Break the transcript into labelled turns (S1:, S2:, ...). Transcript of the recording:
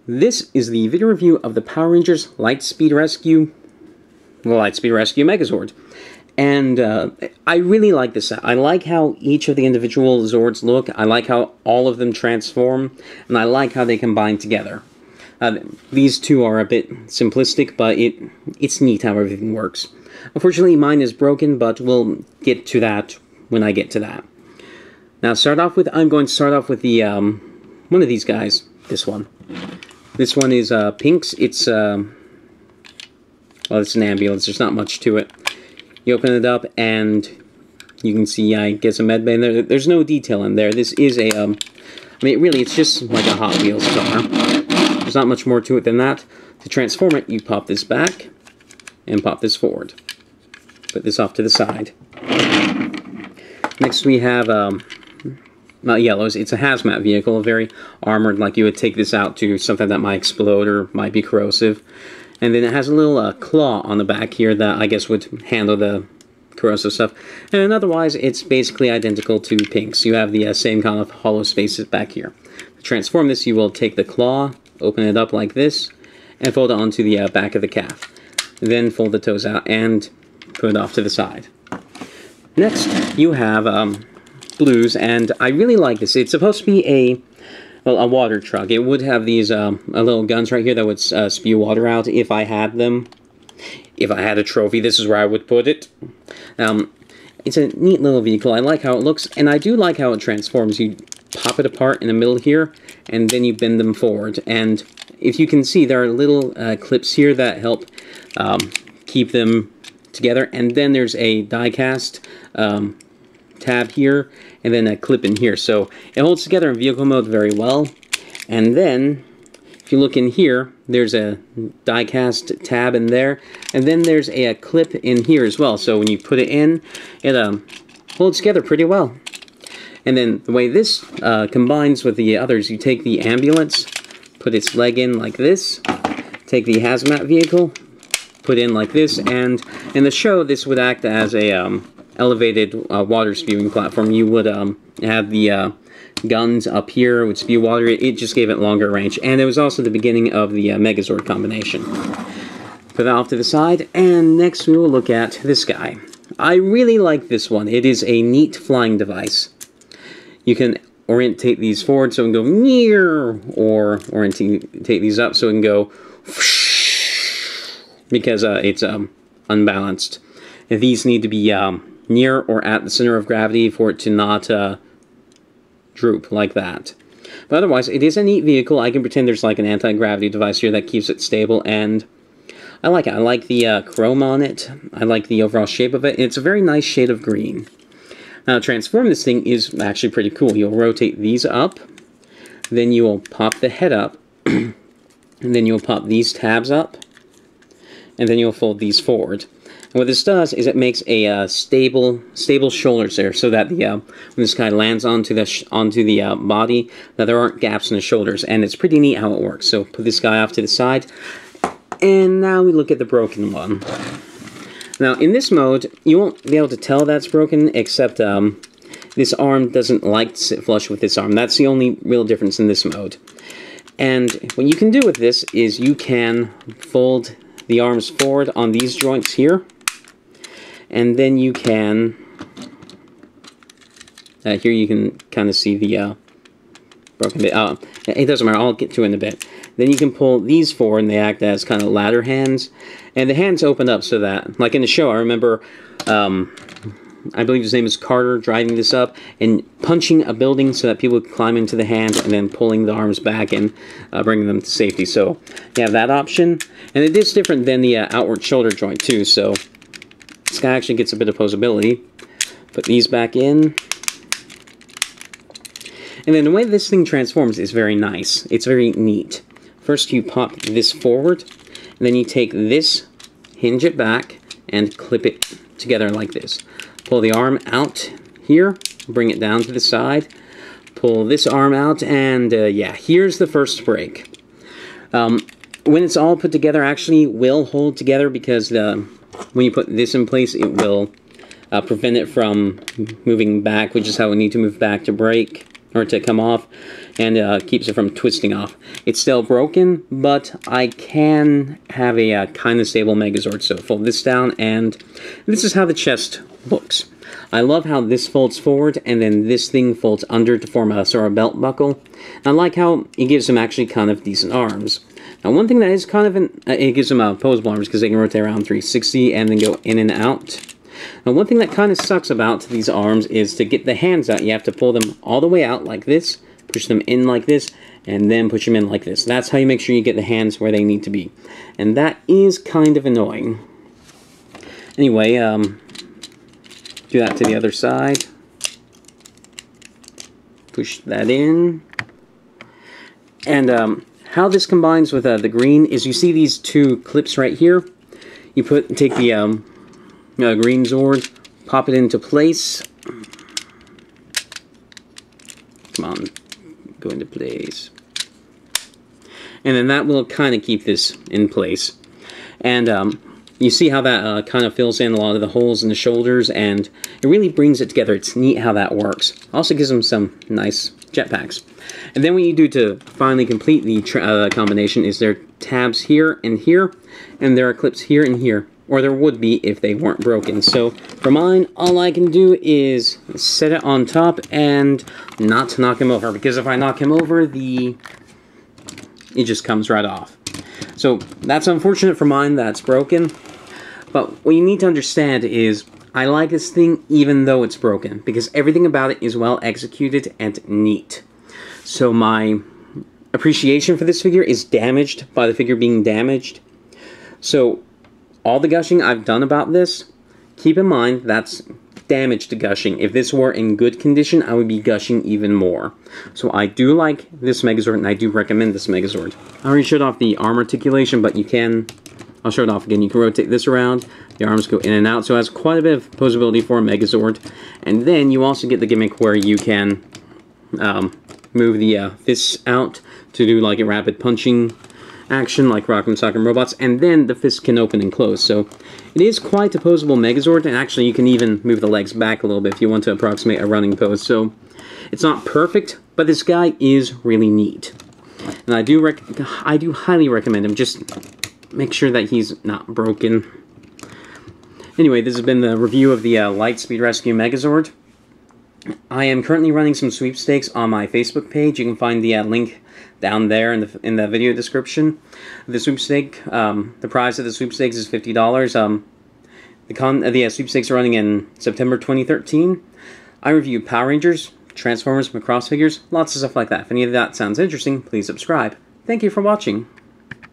S1: This is the video review of the Power Rangers Lightspeed Rescue Megazord. And I really like this set. I like how each of the individual Zords look. I like how all of them transform. And I like how they combine together. These two are a bit simplistic, but it's neat how everything works. Unfortunately, mine is broken, but we'll get to that when I get to that. Now, I'm going to start off with the one of these guys. This one. This one is Pink's. It's well, it's an ambulance. There's not much to it. You open it up, and you can see, I guess, a med bay in there. There's no detail in there. This is a, I mean, really, it's just like a Hot Wheels car. There's not much more to it than that. To transform it, you pop this back, and pop this forward. Put this off to the side. Next, we have yellows. It's a hazmat vehicle, very armored, like you would take this out to something that might explode or might be corrosive. And then it has a little claw on the back here that I guess would handle the corrosive stuff. And otherwise, it's basically identical to Pink's. You have the same kind of hollow spaces back here. To transform this, you will take the claw, open it up like this, and fold it onto the back of the calf. Then fold the toes out and put it off to the side. Next, you have Blues, and I really like this. It's supposed to be a water truck. It would have these little guns right here that would spew water out if I had them. If I had a trophy, this is where I would put it. It's a neat little vehicle. I like how it looks, and I do like how it transforms. You pop it apart in the middle here, and then you bend them forward. And if you can see, there are little clips here that help keep them together. And then there's a die-cast tab here, and then a clip in here. So it holds together in vehicle mode very well. And then, if you look in here, there's a die-cast tab in there. And then there's a clip in here as well. So when you put it in, it holds together pretty well. And then the way this combines with the others, you take the ambulance, put its leg in like this, take the hazmat vehicle, put in like this, and in the show, this would act as a elevated water spewing platform. You would have the guns up here, would spew water. It just gave it longer range. And it was also the beginning of the Megazord combination. Put that off to the side, and next we will look at this guy. I really like this one. It is a neat flying device. You can orientate these forward so it can go near, or orientate these up so it can go because it's unbalanced. And these need to be near or at the center of gravity for it to not droop like that. But otherwise, it is a neat vehicle. I can pretend there's like an anti-gravity device here that keeps it stable, and I like it. I like the chrome on it. I like the overall shape of it. It's a very nice shade of green. Now, to transform this thing is actually pretty cool. You'll rotate these up, then you will pop the head up, and then you'll pop these tabs up, and then you'll fold these forward. And what this does is it makes a stable shoulders there, so that the when this guy lands onto the body, that there aren't gaps in the shoulders, and it's pretty neat how it works. So put this guy off to the side, and now we look at the broken one. Now in this mode, you won't be able to tell that's broken, except this arm doesn't like to sit flush with this arm. That's the only real difference in this mode. And what you can do with this is you can fold the arms forward on these joints here, and then you can here you can kind of see the broken bit. It doesn't matter, I'll get to it in a bit. Then you can pull these forward, and they act as kind of ladder hands, and the hands open up so that, like in the show, I remember I believe his name is Carter, driving this up and punching a building so that people would climb into the hand, and then pulling the arms back and bringing them to safety. So you have that option, and it is different than the outward shoulder joint too, so this guy actually gets a bit of posability. Put these back in. And then the way this thing transforms is very nice. It's very neat. First you pop this forward, and then you take this, hinge it back, and clip it together like this. Pull the arm out here, bring it down to the side, pull this arm out, and yeah, here's the first break. When it's all put together, actually will hold together, because when you put this in place, it will prevent it from moving back, which is how we need to move back to break. or to come off, and keeps it from twisting off. It's still broken, but I can have a kind of stable Megazord. So fold this down, and this is how the chest looks. I love how this folds forward, and then this thing folds under to form a sort of belt buckle. And I like how it gives them actually kind of decent arms. Now, one thing that is kind of it gives them opposable arms because they can rotate around 360 and then go in and out. Now, one thing that kind of sucks about these arms is to get the hands out, you have to pull them all the way out like this, push them in like this, and then push them in like this. That's how you make sure you get the hands where they need to be. And that is kind of annoying. Anyway, do that to the other side. Push that in. And how this combines with the green is you see these two clips right here. You take the green Zord, pop it into place. Come on, go into place. And then that will kind of keep this in place. And you see how that kind of fills in a lot of the holes in the shoulders, and it really brings it together. It's neat how that works. Also gives them some nice jetpacks. And then what you do to finally complete the combination is there are tabs here, and there are clips here and here. Or there would be if they weren't broken. So for mine, all I can do is set it on top and not knock him over. Because if I knock him over, it just comes right off. So that's unfortunate for mine, that's broken. But what you need to understand is I like this thing even though it's broken. Because everything about it is well executed and neat. So my appreciation for this figure is damaged by the figure being damaged. So all the gushing I've done about this, keep in mind that's damaged gushing. If this were in good condition, I would be gushing even more. So I do like this Megazord, and I do recommend this Megazord. I already showed off the arm articulation, but you can, I'll show it off again. You can rotate this around, the arms go in and out, so it has quite a bit of posability for a Megazord. And then you also get the gimmick where you can move the fists out to do like a rapid punching action like Rock'em Sock'em Robots, and then the fist can open and close. So it is quite a posable Megazord, and actually you can even move the legs back a little bit if you want to approximate a running pose. So it's not perfect, but this guy is really neat. And I do highly recommend him. Just make sure that he's not broken. Anyway, this has been the review of the Lightspeed Rescue Megazord. I am currently running some sweepstakes on my Facebook page. You can find the link down there in the video description. The sweepstake, the prize of the sweepstakes is $50. The sweepstakes are running in September 2013. I review Power Rangers, Transformers, Macross figures, lots of stuff like that. If any of that sounds interesting, please subscribe. Thank you for watching.